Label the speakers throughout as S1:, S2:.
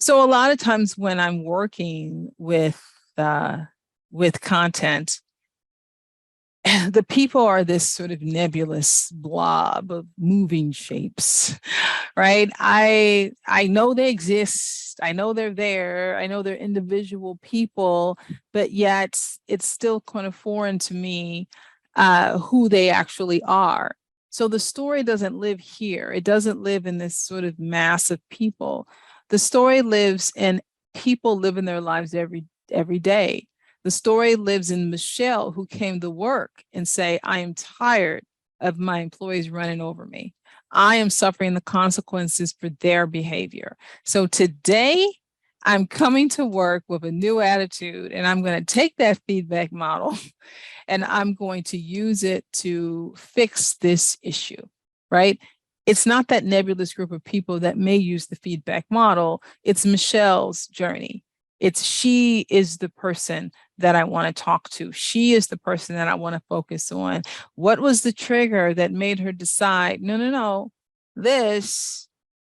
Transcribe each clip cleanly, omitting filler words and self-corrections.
S1: So a lot of times when I'm working with content, the people are this sort of nebulous blob of moving shapes, right? I know they exist. I know they're there. I know they're individual people, but yet it's still kind of foreign to me who they actually are. So the story doesn't live here. It doesn't live in this sort of mass of people. The story lives in people living their lives every day. The story lives in Michelle, who came to work and say, I am tired of my employees running over me. I am suffering the consequences for their behavior. So today, I'm coming to work with a new attitude, and I'm going to take that feedback model and I'm going to use it to fix this issue, right? It's not that nebulous group of people that may use the feedback model. It's Michelle's journey. She is the person that I want to talk to. She is the person that I want to focus on. What was the trigger that made her decide, no, this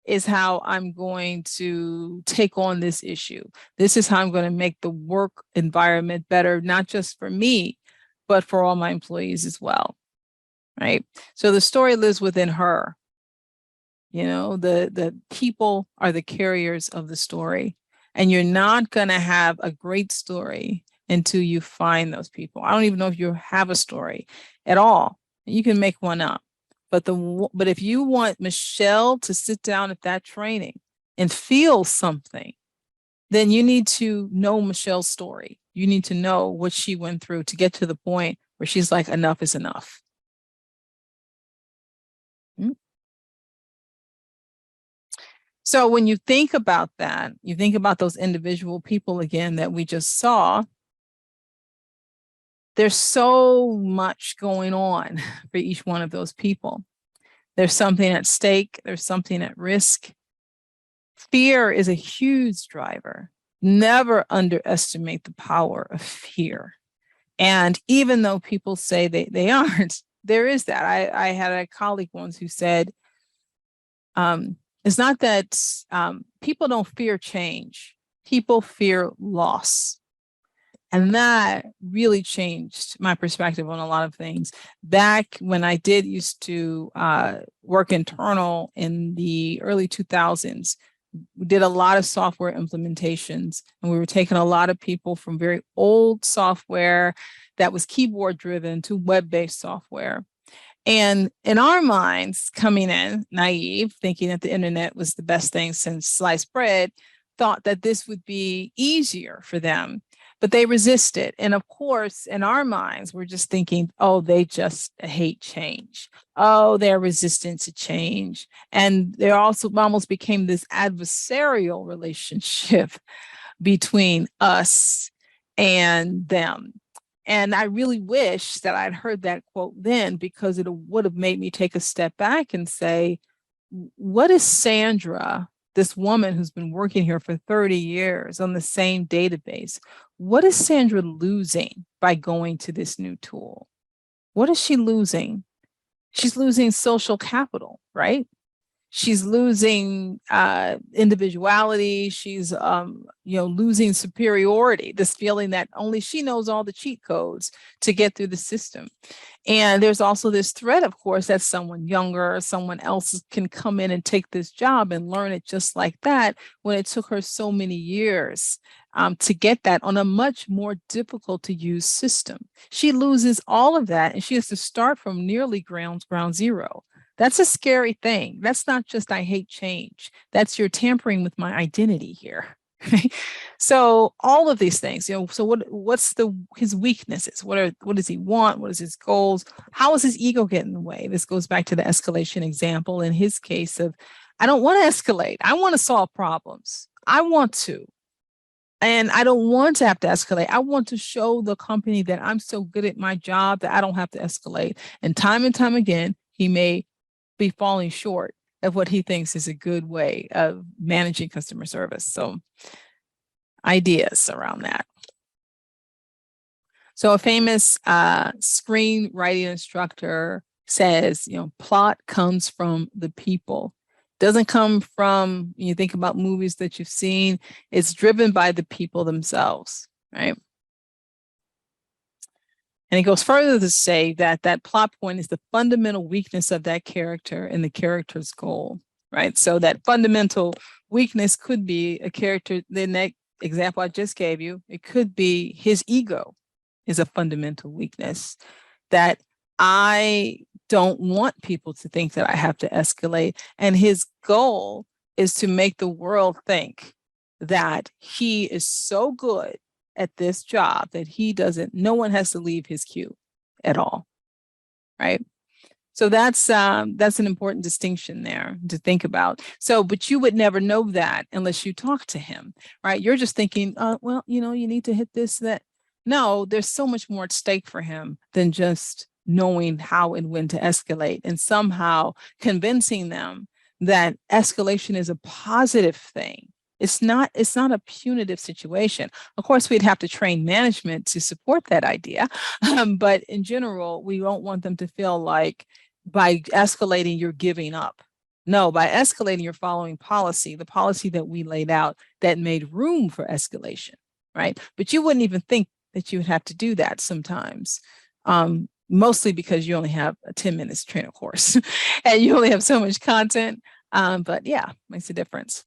S1: is how I'm going to take on this issue. This is how I'm going to make the work environment better, not just for me, but for all my employees as well, right? So the story lives within her. You know, the people are the carriers of the story. And you're not going to have a great story until you find those people. I don't even know if you have a story at all. You can make one up. But if you want Michelle to sit down at that training and feel something, then you need to know Michelle's story. You need to know what she went through to get to the point where she's like, enough is enough. So when you think about that, you think about those individual people again that we just saw, there's so much going on for each one of those people. There's something at stake. There's something at risk. Fear is a huge driver. Never underestimate the power of fear. And even though people say they aren't, there is that. I had a colleague once who said, it's not that people don't fear change. People fear loss. And that really changed my perspective on a lot of things. Back when I used to work internal in the early 2000s, we did a lot of software implementations, and we were taking a lot of people from very old software that was keyboard driven to web-based software. And in our minds, coming in naive, thinking that the internet was the best thing since sliced bread, thought that this would be easier for them, but they resisted. And of course, in our minds, we're just thinking, oh, they just hate change. Oh, they're resistant to change. And there also almost became this adversarial relationship between us and them. And I really wish that I'd heard that quote then, because it would have made me take a step back and say, what is Sandra, this woman who's been working here for 30 years on the same database, what is Sandra losing by going to this new tool? What is she losing? She's losing social capital, right? She's losing individuality. She's losing superiority, this feeling that only she knows all the cheat codes to get through the system. And there's also this threat, of course, that someone younger, someone else can come in and take this job and learn it just like that, when it took her so many years to get that on a much more difficult to use system. She loses all of that, and she has to start from nearly ground zero. That's a scary thing. That's not just I hate change. That's you're tampering with my identity here. So all of these things, so what's his weaknesses? What does he want? What is his goals? How is his ego get in the way? This goes back to the escalation example in his case of, I don't want to escalate. I want to solve problems. I want to. And I don't want to have to escalate. I want to show the company that I'm so good at my job that I don't have to escalate. And time again, he may be falling short of what he thinks is a good way of managing customer service. So ideas around that. So a famous screenwriting instructor says, plot comes from the people Doesn't come from, you think about movies that you've seen, it's driven by the people themselves, right? And it goes further to say that that plot point is the fundamental weakness of that character and the character's goal, right? So that fundamental weakness could be a character, in that example I just gave you, it could be his ego is a fundamental weakness, that I don't want people to think that I have to escalate. And his goal is to make the world think that he is so good at this job that no one has to leave his cue at all, right? So that's an important distinction there to think about. So, but you would never know that unless you talk to him, right? You're just thinking, well, you need to hit this, that. No, there's so much more at stake for him than just knowing how and when to escalate, and somehow convincing them that escalation is a positive thing. It's not a punitive situation. Of course, we'd have to train management to support that idea. But in general, we don't want them to feel like by escalating, you're giving up. No, by escalating, you're following policy, the policy that we laid out that made room for escalation, right? But you wouldn't even think that you would have to do that sometimes, mostly because you only have a 10 minutes trainer course and you only have so much content. But yeah, makes a difference.